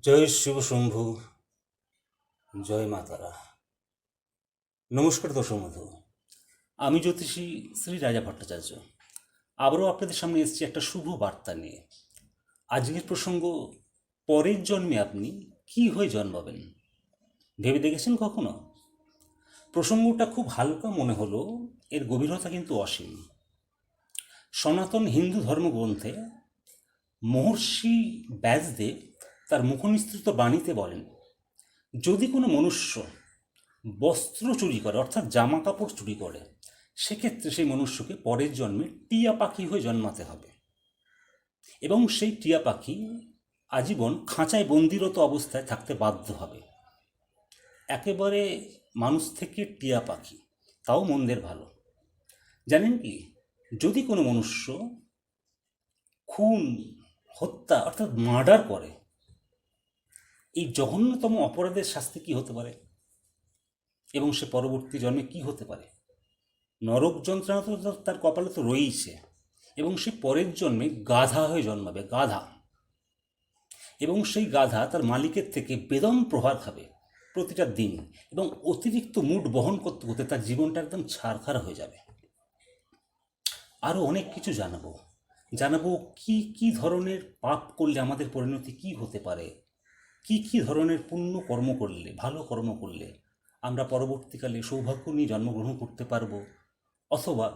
জয় শিব শম্ভু, জয় মা তারা। নমস্কার দর্শক বন্ধু, আমি জ্যোতিষী শ্রী রাজা ভট্টাচার্য আবারও আপনাদের সামনে এসেছি একটা শুভ বার্তা নিয়ে। আজকের প্রসঙ্গ, পরের জন্মে আপনি কি হয়ে জন্মাবেন ভেবে দেখেছেন কখনো? প্রসঙ্গটা খুব হালকা মনে হলো, এর গভীরতা কিন্তু অসীম। সনাতন হিন্দু ধর্মগ্রন্থে মহর্ষি ব্যাসদেব তার মুখনিসৃত বাণীতে বলেন, যদি কোনো মনুষ্য বস্ত্র চুরি করে, অর্থাৎ জামা কাপড় চুরি করে, সেক্ষেত্রে সেই মনুষ্যকে পরের জন্মে টিয়া পাখি হয়ে জন্মাতে হবে এবং সেই টিয়া পাখি আজীবন খাঁচায় বন্দিরত অবস্থায় থাকতে বাধ্য হবে। একেবারে মানুষ থেকে টিয়া পাখি, তাও মন্দের ভালো। জানেন কি, যদি কোনো মনুষ্য খুন, হত্যা অর্থাৎ মার্ডার করে, এই জঘন্যতম অপরাধের শাস্তি কি হতে পারে এবং সে পরবর্তী জন্মে কি হতে পারে? নরক যন্ত্রণা তো তার কপালে তো রয়েইছে, এবং সে পরের জন্মে গাধা হয়ে জন্মাবে, গাধা। এবং সেই গাধা তার মালিকের থেকে বেদম প্রহার খাবে প্রতিটা দিন, এবং অতিরিক্ত মুড বহন করতে করতে তার জীবনটা একদম ছারখার হয়ে যাবে। আরও অনেক কিছু জানাবো কি কি ধরনের পাপ করলে আমাদের পরিণতি কি হতে পারে, কি কি ধরনের পুণ্য কর্ম করলে, ভালো কর্ম করলে আমরা পরবর্তীকালে সৌভাগ্য নিয়ে জন্মগ্রহণ করতে পারবো, অথবা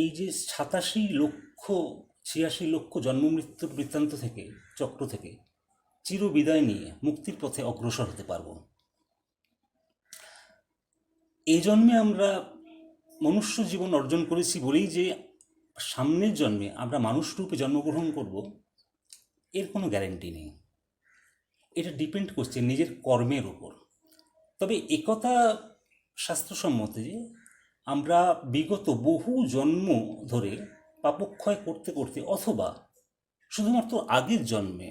এই যে 86 লক্ষ জন্ম মৃত্যুর বৃত্তান্ত থেকে, চক্র থেকে চিরবিদায় নিয়ে মুক্তির পথে অগ্রসর হতে পারব। এই জন্মে আমরা মনুষ্য জীবন অর্জন করেছি বলেই যে সামনের জন্মে আমরা মানুষ রূপে জন্মগ্রহণ করব, এর কোনো গ্যারেন্টি নেই। এটা ডিপেন্ড করছে নিজের কর্মের উপর। তবে একথা শাস্ত্রসম্মত যে আমরা বিগত বহু জন্ম ধরে পাপক্ষয় করতে করতে, অথবা শুধুমাত্র আগের জন্মে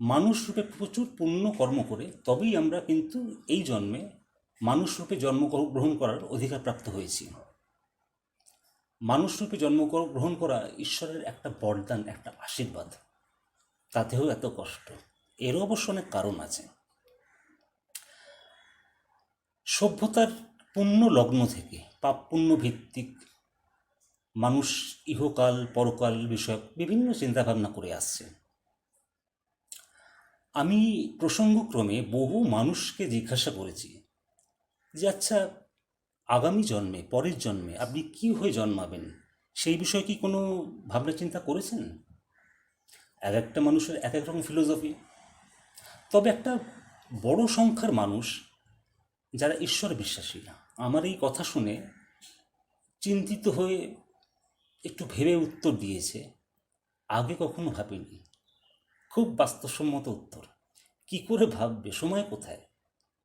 মানুষ রূপে প্রচুর পুণ্য কর্ম করে, তবেই আমরা কিন্তু এই জন্মে মানুষ রূপে জন্মগ্রহণ করার অধিকার প্রাপ্ত হয়েছি। মানুষ রূপে জন্মগ্রহণ করা ঈশ্বরের একটা বরদান, একটা আশীর্বাদ। তাতেও এত কষ্ট, এরও অবশ্য অনেক কারণ আছে। সভ্যতার পুণ্য লগ্ন থেকে পাপ পুণ্য ভিত্তিক মানুষ ইহকাল পরকাল বিষয়ক বিভিন্ন চিন্তাভাবনা করে আসছে। আমি প্রসঙ্গক্রমে বহু মানুষকে জিজ্ঞাসা করেছি যে আচ্ছা, আগামী জন্মে, পরের জন্মে আপনি কি হয়ে জন্মাবেন, সেই বিষয়ে কি কোনো ভাবনা চিন্তা করেছেন? এক একটা মানুষের এক এক রকম ফিলোসফি। তবে একটা বড় সংখ্যার মানুষ যারা ঈশ্বর বিশ্বাসী, আমার এই কথা শুনে চিন্তিত হয়ে একটু ভেবে উত্তর দিয়েছে, আগে কখনো ভাবিনি। খুব বাস্তবসম্মত উত্তর। কি করে ভাববে, সময় কোথায়?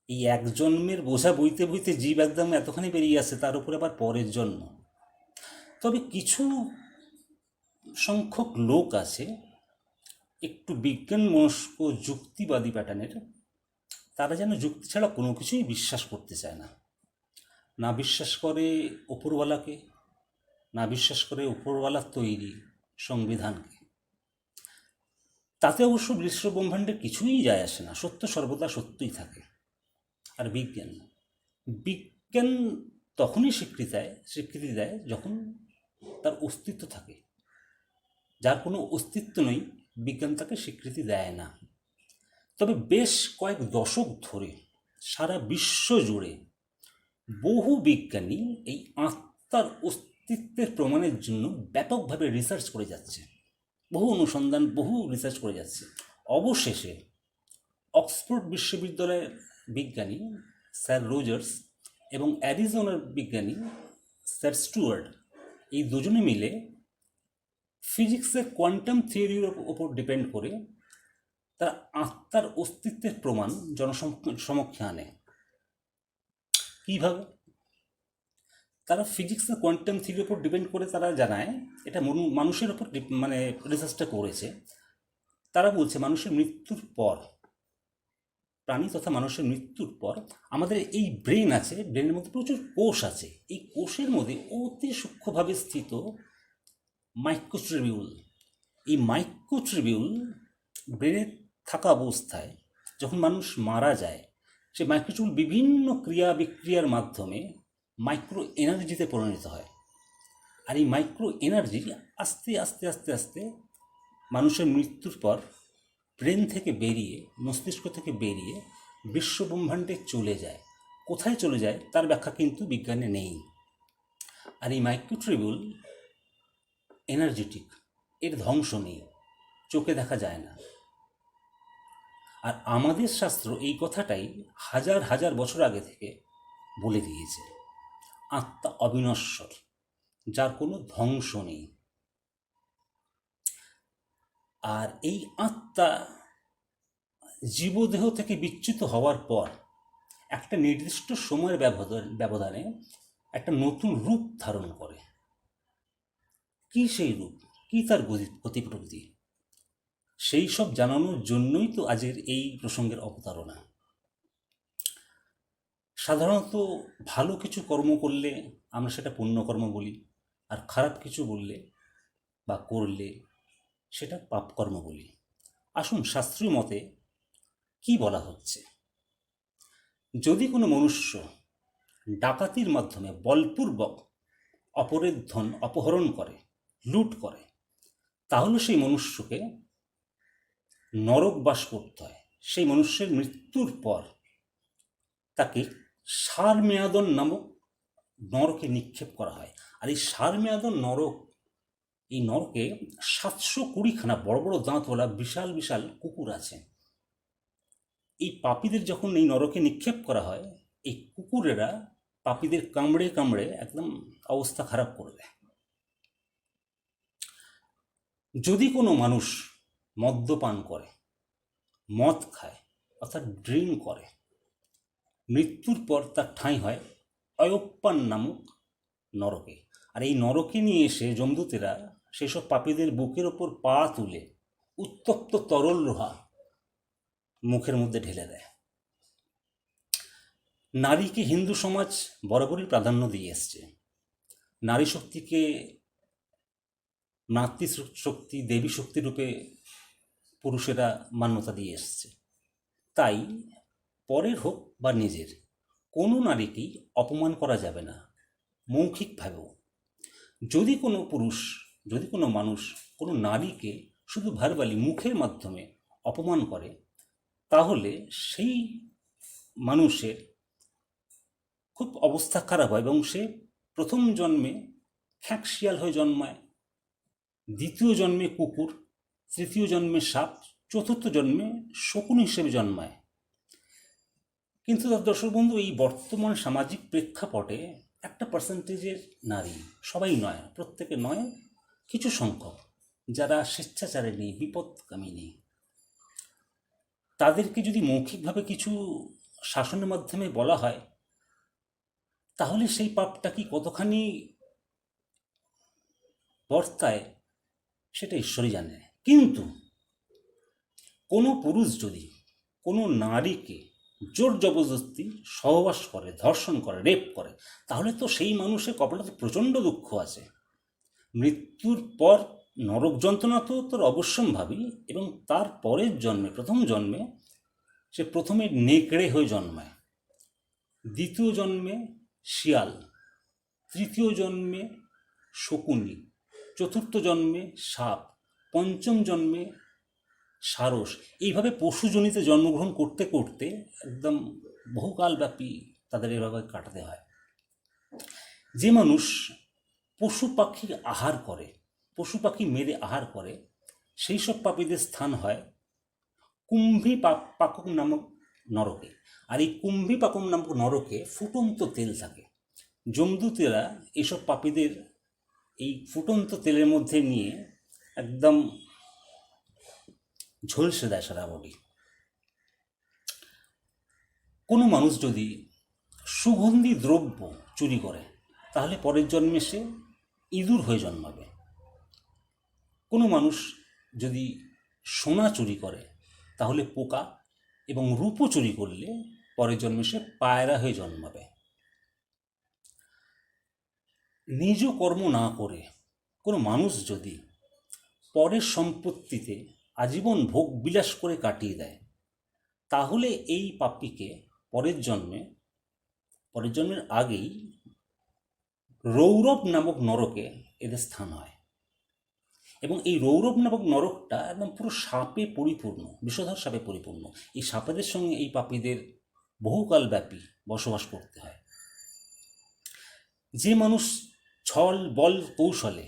এই এক জন্মের বোঝা বইতে বইতে জীব একদম এতখানি বেরিয়ে আসে, তার উপরে আবার পরের জন্ম। তবে কিছু সংখ্যক লোক আছে একটু বিজ্ঞান মনস্ক, যুক্তিবাদী প্যাটার্নের। তারা যেন যুক্তি ছাড়া কোনো কিছুই বিশ্বাস করতে চায় না। না বিশ্বাস করে ওপরওয়ালাকে, না বিশ্বাস করে ওপরওয়ালার তৈরি সংবিধানকে। তাতে অবশ্য বিশ্ব ব্রহ্মাণ্ডের কিছুই যায় আসে না, সত্য সর্বদা সত্যই থাকে। আর বিজ্ঞান, বিজ্ঞান তখনই স্বীকৃতি দেয় যখন তার অস্তিত্ব থাকে। যার কোনো অস্তিত্ব নেই, বিজ্ঞান তাকে স্বীকৃতি দেয় না। তবে বেশ কয়েক দশক ধরে সারা বিশ্ব জুড়ে বহু বিজ্ঞানী এই আত্মার অস্তিত্বের প্রমাণের জন্য ব্যাপকভাবে রিসার্চ করে যাচ্ছে, বহু অনুসন্ধান, বহু রিসার্চ করে যাচ্ছে। অবশেষে অক্সফোর্ড বিশ্ববিদ্যালয়ের বিজ্ঞানী স্যার রোজার্স এবং অ্যারিজোনার বিজ্ঞানী স্যার স্টুয়ার্ট, এই দুজনে মিলে ফিজিক্সের কোয়ান্টাম থিওরির ওপর ডিপেন্ড করে তারা আত্মার অস্তিত্বের প্রমাণ জনসমক্ষে আনে। কীভাবে? তারা ফিজিক্সের কোয়ান্টাম থিওরির ওপর ডিপেন্ড করে তারা জানায়, এটা মানুষের ওপর রিসার্চটা করেছে। তারা বলছে মানুষের মৃত্যুর পর, প্রাণী তথা মানুষের মৃত্যুর পর আমাদের এই ব্রেন আছে, ব্রেনের মধ্যে প্রচুর কোষ আছে। এই কোষের মধ্যে অতি সূক্ষ্মভাবে স্থিত মাইক্রোটিউবিউল, এই মাইক্রোটিউবিউল ব্রেনে থাকা অবস্থায় যখন মানুষ মারা যায়, সে মাইক্রোটিউবুল বিভিন্ন ক্রিয়া বিক্রিয়ার মাধ্যমে মাইক্রো এনার্জিতে পরিণত হয়। আর এই মাইক্রো এনার্জি আস্তে আস্তে আস্তে আস্তে মানুষের মৃত্যুর পর ব্রেন থেকে বেরিয়ে, মস্তিষ্ক থেকে বেরিয়ে বিশ্বব্রহ্মাণ্ডে চলে যায়। কোথায় চলে যায় তার ব্যাখ্যা কিন্তু বিজ্ঞানে নেই। আর এই মাইক্রোটিউবুল এনার্জেটিক, এর ধ্বংস নেই, চোখে দেখা যায় না। আর আমাদের শাস্ত্র এই কথাটাই হাজার হাজার বছর আগে থেকে বলে দিয়েছে, আত্মা অবিনশ্বর, যার কোনো ধ্বংস নেই। আর এই আত্মা জীবদেহ থেকে বিচ্যুত হওয়ার পর একটা নির্দিষ্ট সময়ের ব্যবধানে একটা নতুন রূপ ধারণ করে। কি সেই রূপ, কি তার গতি প্রকৃতি, সেই সব জানানোর জন্যই তো আজকের এই প্রসঙ্গের অবতারণা। সাধারণত ভালো কিছু কর্ম করলে আমরা সেটা পুণ্যকর্ম বলি, আর খারাপ কিছু বললে বা করলে সেটা পাপকর্ম বলি। আসুন শাস্ত্রীয় মতে কি বলা হচ্ছে। যদি কোনো মনুষ্য ডাকাতির মাধ্যমে বলপূর্বক অপরের ধন অপহরণ করে, লুট করে, তাহলে সেই মনুষ্যকে নরকবাস করতে হয়। সেই মনুষ্যের মৃত্যুর পর তাকে সারমেয়াদন নামক নরকে নিক্ষেপ করা হয়। আর এই সারমেয়াদন নরক, এই নরকে 720খানা বড় বড় দাঁতওয়ালা বিশাল বিশাল কুকুর আছে। এই পাপীদের যখন এই নরকে নিক্ষেপ করা হয়, এই কুকুরেরা পাপীদের কামড়ে কামড়ে একদম অবস্থা খারাপ করে দেয়। যদি কোনো মানুষ মদ্যপান করে, মদ খায়, অর্থাৎ ড্রিঙ্ক করে, মৃত্যুর পর তার ঠাঁই হয় অয়প্পান নামক নরকে। আর এই নরকে নিয়ে এসে যমদূতেরা সেসব পাপীদের বুকের ওপর পা তুলে উত্তপ্ত তরল লোহা মুখের মধ্যে ঢেলে দেয়। নারীকে হিন্দু সমাজ বরাবরই প্রাধান্য দিয়ে এসছে। নারী শক্তিকে মাতৃশক্তি, দেবী শক্তি রূপে পুরুষেরা মান্যতা দিয়ে এসছে। তাই পরের হোক বা নিজের, কোনো নারীকেই অপমান করা যাবে না, মৌখিকভাবেও। যদি কোনো পুরুষ, যদি কোনো মানুষ কোনো নারীকে শুধু ভার্বালি, মুখের মাধ্যমে অপমান করে, তাহলে সেই মানুষের খুব অবস্থা খারাপ হয় এবং সে প্রথম জন্মে খ্যাঁকশিয়াল হয়ে জন্মায়, দ্বিতীয় জন্মে কুকুর, তৃতীয় জন্মে সাপ, চতুর্থ জন্মে শকুন হিসেবে জন্মায়। কিন্তু তার দর্শক বন্ধু, এই বর্তমান সামাজিক প্রেক্ষাপটে একটা পার্সেন্টেজের নারী, সবাই নয়, প্রত্যেকে নয়, কিছু সংখ্যক যারা স্বেচ্ছাচারে নেই, বিপদগামী নেই, তাদেরকে যদি মৌখিকভাবে কিছু শাসনের মাধ্যমে বলা হয়, তাহলে সেই পাপটা কি কতখানি বর্তায় সেটা ঈশ্বরই জানে। কিন্তু কোনো পুরুষ যদি কোনো নারীকে জোর জবরদস্তি সহবাস করে, ধর্ষণ করে, রেপ করে, তাহলে তো সেই মানুষের কপালে তো প্রচণ্ড দুঃখ আছে। মৃত্যুর পর নরক যন্ত্রণা তো তোর অবশ্যম্ভাবী, এবং তার পরের জন্মে, প্রথম জন্মে সে প্রথমে নেকড়ে হয়ে জন্মায়, দ্বিতীয় জন্মে শিয়াল, তৃতীয় জন্মে শকুনি, চতুর্থ জন্মে সাপ, পঞ্চম জন্মে সারস। এইভাবে পশুজনিতে জন্মগ্রহণ করতে করতে একদম বহুকালব্যাপী তাদের এভাবে কাটাতে হয়। যে মানুষ পশু পাখি আহার করে, পশু পাখি মেরে আহার করে, সেই সব পাপীদের স্থান হয় কুম্ভী পাকম নামক নরকে। আর এই কুম্ভী পাকম নামক নরকে ফুটন্ত তেল থাকে। যমদূতেরা এইসব পাপীদের এই ফুটন্ত তেলের মধ্যে নিয়ে একদম ঝলসে দেয় সারা বডি। কোনো মানুষ যদি সুগন্ধি দ্রব্য চুরি করে, তাহলে পরের জন্মে সে ইঁদুর হয়ে জন্মাবে। কোনো মানুষ যদি সোনা চুরি করে, তাহলে পোকা, এবং রূপো চুরি করলে পরের জন্মে সে পায়রা হয়ে জন্মাবে। নিজ কর্ম না করে কোনো মানুষ যদি পরের সম্পত্তিতে আজীবন ভোগ বিলাস করে কাটিয়ে দেয়, তাহলে এই পাপীকে পরের জন্মের আগেই রৌরব নামক নরকে এদের স্থান হয়। এবং এই রৌরব নামক নরকটা একদম পুরো সাপে পরিপূর্ণ, বিষধর সাপে পরিপূর্ণ। এই সাপেদের সঙ্গে এই পাপীদের বহুকাল ব্যাপী বসবাস করতে হয়। যে মানুষ ছল বল কৌশলে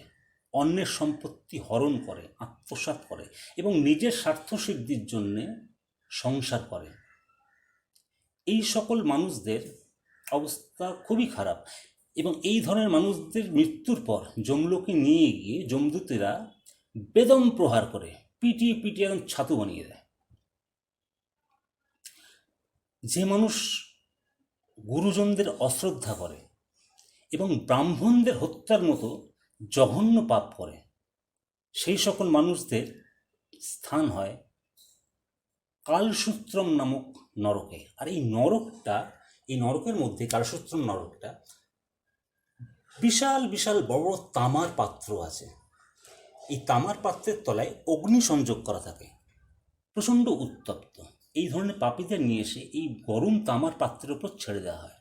অন্যের সম্পত্তি হরণ করে, আত্মসাৎ করে এবং নিজের স্বার্থসিদ্ধির জন্যে সংসার করে, এই সকল মানুষদের অবস্থা খুবই খারাপ। এবং এই ধরনের মানুষদের মৃত্যুর পর যমলোকে নিয়ে গিয়ে যমদূতেরা বেদম প্রহার করে পিটিয়ে পিটিয়ে একদম ছাতু বানিয়ে দেয়। যে মানুষ গুরুজনদের অশ্রদ্ধা করে এবং ব্রাহ্মণদের হত্যার মতো জঘন্য পাপ করে, সেই সকল মানুষদের স্থান হয় কালসূত্রম নামক নরকে। আর এই নরকের মধ্যে কালসূত্রম নরকটা বিশাল বিশাল বড় তামার পাত্র আছে। এই তামার পাত্রের তলায় অগ্নি সংযোগ করা থাকে, প্রচণ্ড উত্তপ্ত। এই ধরনের পাপীদের নিয়ে এসে এই গরম তামার পাত্রের ওপর ছেড়ে দেওয়া হয়।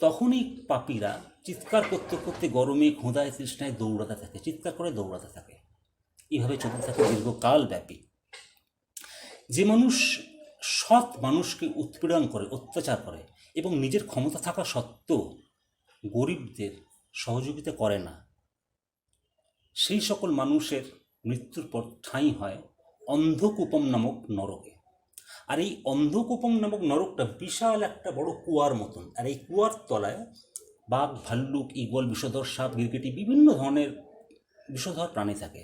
তখন এই পাপীরা চিৎকার করতে করতে গরমে ক্ষুধায় তৃষ্ণায় দৌড়াতে থাকে, চিৎকার করে দৌড়াতে থাকে। এইভাবে চলতে থাকে দীর্ঘকাল ব্যাপী। যে মানুষ সৎ মানুষকে উৎপীড়ন করে, অত্যাচার করে এবং নিজের ক্ষমতা থাকা সত্ত্বেও গরিবদের সহযোগিতা করে না, সেই সকল মানুষের মৃত্যুর পর ঠাঁই হয় অন্ধকূপম নামক নরকে। আর এই অন্ধকূপম নামক নরকটা বিশাল একটা বড় কুয়ার মতন। আর এই কুয়ার তলায় বাঘ, ভাল্লুক, ঈগল, বিষধর সাপ, গিরগিটি, বিভিন্ন ধরনের বিষধর প্রাণী থাকে।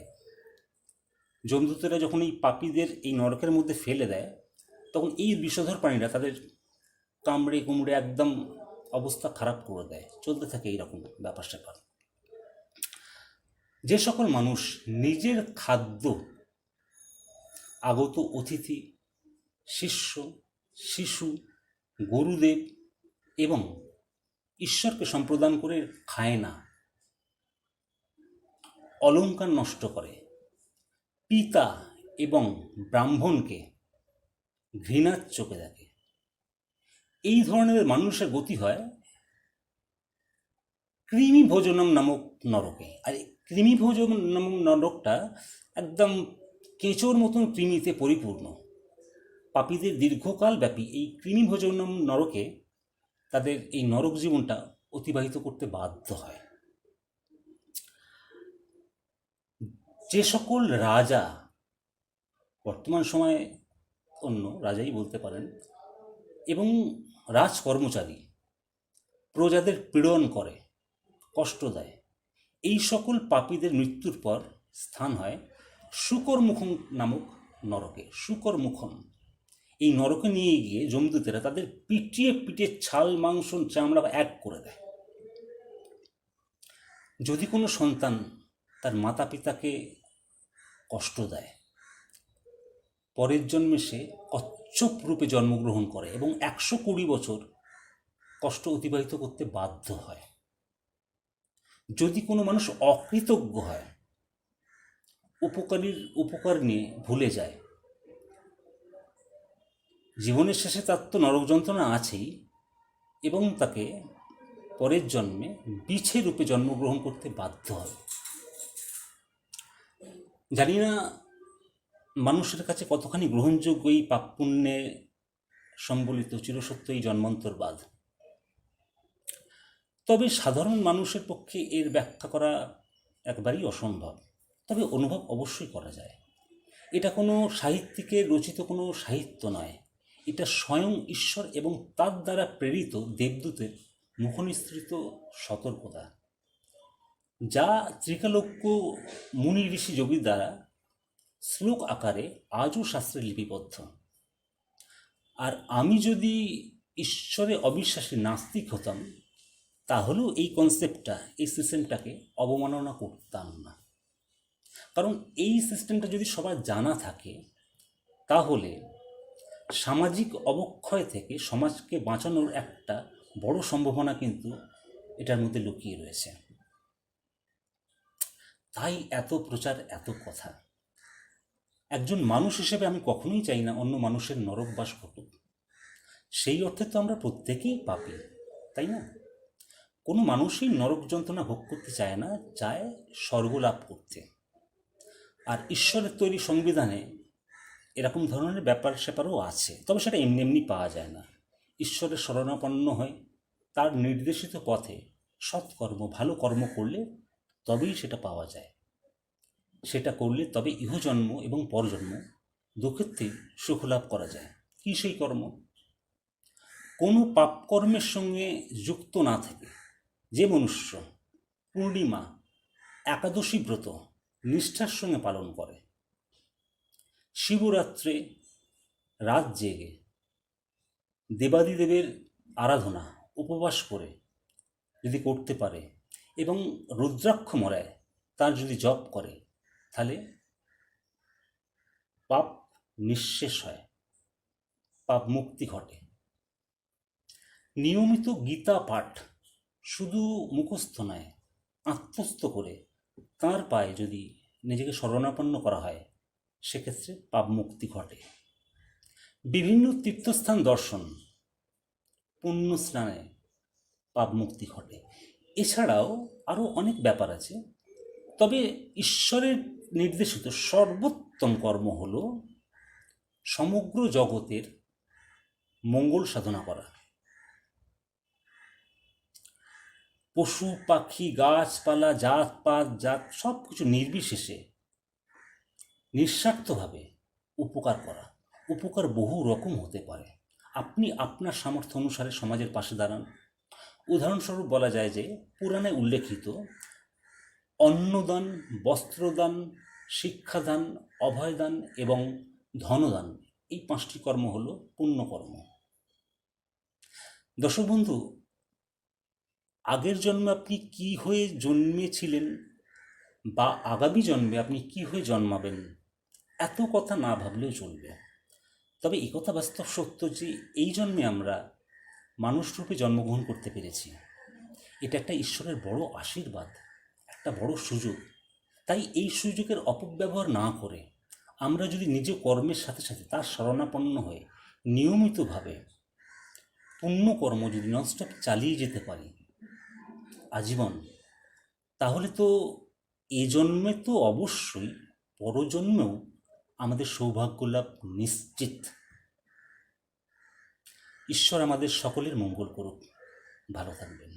যমদূতেরা যখন এই পাপীদের এই নরকের মধ্যে ফেলে দেয়, তখন এই বিষধর প্রাণীরা তাদের কামড়ে কুমড়ে একদম অবস্থা খারাপ করে দেয়। চলতে থাকে এইরকম ব্যাপার স্যাপার। যে সকল মানুষ নিজের খাদ্য আগত অতিথি, শিষ্য, শিশু, গুরুদেব এবং ঈশ্বরকে সম্প্রদান করে খায় না, অলংকার নষ্ট করে, পিতা এবং ব্রাহ্মণকে ঘৃণার চোখে দেখে, এই ধরনের মানুষের গতি হয় কৃমি ভোজনম নামক নরকে। আর এই কৃমি ভোজন নামক নরকটা একদম কেঁচোর মতন কৃমিতে পরিপূর্ণ। পাপীদের দীর্ঘকাল ব্যাপী এই কৃমি ভোজনম নরকে তাদের এই নরক জীবনটা অতিবাহিত করতে বাধ্য হয়। যে সকল রাজা, বর্তমান সময়ে অন্য রাজাই বলতে পারেন, এবং রাজকর্মচারী প্রজাদের পীড়ন করে, কষ্ট দেয়, এই সকল পাপীদের মৃত্যুর পর স্থান হয় শুকরমুখম নামক নরকে। শুকরমুখম এই নরকে নিয়ে গিয়ে যমদূতেরা তাদের পিটিয়ে পিটিয়ে ছাল, মাংস, চামড়া এক করে দেয়। যদি কোনো সন্তান তার মাতা পিতাকে কষ্ট দেয়, পরের জন্মে সে কচ্ছপ রূপে জন্মগ্রহণ করে এবং 120 বছর কষ্ট অতিবাহিত করতে বাধ্য হয়। যদি কোনো মানুষ অকৃতজ্ঞ হয়, উপকার নিয়ে ভুলে যায়, জীবনের শেষে তার তো নরক যন্ত্রণা আছেই এবং তাকে পরের জন্মে বিছে রূপে জন্মগ্রহণ করতে বাধ্য হবে। জানি না মানুষের কাছে কতখানি গ্রহণযোগ্য এই পাপ পুণ্যে সম্বলিত চিরসত্য এই জন্মান্তরবাদ। তবে সাধারণ মানুষের পক্ষে এর ব্যাখ্যা করা একবারেই অসম্ভব। তবে অনুভব অবশ্যই করা যায়। এটা কোনো সাহিত্যিকের রচিত কোনো সাহিত্য নয়, এটা স্বয়ং ঈশ্বর এবং তার দ্বারা প্রেরিত দেবদূতের মুখনিসৃত সতর্কতা, যা ত্রিকালোক্য মুনি ঋষি যোগীর দ্বারা শ্লোক আকারে আজও শাস্ত্রে লিপিবদ্ধ। আর আমি যদি ঈশ্বরে অবিশ্বাসী নাস্তিক হতাম, তাহলেও এই কনসেপ্টটা, এই সিস্টেমটাকে অবমাননা করতাম না। কারণ এই সিস্টেমটা যদি সবার জানা থাকে, তাহলে সামাজিক অবক্ষয় থেকে সমাজকে বাঁচানোর একটা বড় সম্ভাবনা কিন্তু এটার মধ্যে লুকিয়ে রয়েছে। তাই এত প্রচার, এত কথা। একজন মানুষ হিসেবে আমি কখনোই চাই না অন্য মানুষের নরকবাস ঘটুক। সেই অর্থে তো আমরা প্রত্যেকেই পাপী, তাই না? কোনো মানুষই নরক যন্ত্রণা ভোগ করতে চায় না, চায় স্বর্গ লাভ করতে। আর ঈশ্বরের তৈরি সংবিধানে এরকম ধরনের ব্যাপার স্যাপারও আছে, তবে সেটা এমনি এমনি পাওয়া যায় না। ঈশ্বরের শরণাপন্ন হয়ে তার নির্দেশিত পথে সৎকর্ম, ভালো কর্ম করলে তবেই সেটা পাওয়া যায়। সেটা করলে তবে ইহজন্ম এবং পরজন্ম দুক্ষেত্রেই সুখ লাভ করা যায়। কী সেই কর্ম? কোনো পাপকর্মের সঙ্গে যুক্ত না থেকে যে মনুষ্য পূর্ণিমা, একাদশী ব্রত নিষ্ঠার সঙ্গে পালন করে, শিবরাত্রে রাত জেগে দেবাদিদেবের আরাধনা উপবাস করে যদি করতে পারে এবং রুদ্রাক্ষ মরায় তার যদি জপ করে, তাহলে পাপ নিঃশেষ হয়, পাপ মুক্তি ঘটে। নিয়মিত গীতা পাঠ শুধু মুখস্থ নয়, আত্মস্থ করে তাঁর পায়ে যদি নিজেকে শরণাপন্ন করা হয়, সেক্ষেত্রে পাপ মুক্তি ঘটে। বিভিন্ন তীর্থস্থান দর্শন, পুণ্য স্নানে পাপ মুক্তি ঘটে। এছাড়াও আরও অনেক ব্যাপার আছে, তবে ঈশ্বরের নির্দেশিত সর্বোত্তম কর্ম হল সমগ্র জগতের মঙ্গল সাধনা করা। পশু পাখি গাছপালা জাতপাত সব কিছু নির্বিশেষে নিঃস্বার্থভাবে উপকার করা। উপকার বহু রকম হতে পারে। আপনি আপনার সামর্থ্য অনুসারে সমাজের পাশে দাঁড়ান। উদাহরণস্বরূপ বলা যায় যে পুরাণে উল্লেখিত অন্নদান, বস্ত্রদান, শিক্ষাদান, অভয়দান এবং ধনদান, এই 5টি কর্ম হল পুণ্যকর্ম। দর্শক বন্ধু, আগের জন্মে আপনি কি হয়ে জন্মেছিলেন বা আগামী জন্মে আপনি কি হয়ে জন্মাবেন, এত কথা না ভাবলেও চলবে। তবে এই কথা বাস্তব সত্য যে এই জন্মে আমরা মানুষরূপে জন্মগ্রহণ করতে পেরেছি। এটা একটা ঈশ্বরের বড় আশীর্বাদ, একটা বড় সুযোগ। তাই এই সুযোগের অপব্যবহার না করে আমরা যদি নিজ কর্মের সাথে সাথে তার শরণাপন্ন হয়ে নিয়মিতভাবে পুণ্যকর্ম যদি ননস্টপ চালিয়ে যেতে পারি আজীবন, তাহলে তো এ জন্মে তো অবশ্যই পরজন্মেও আমাদের সৌভাগ্য লাভ নিশ্চিত। ঈশ্বর আমাদের সকলের মঙ্গল করুক। ভালো থাকবেন।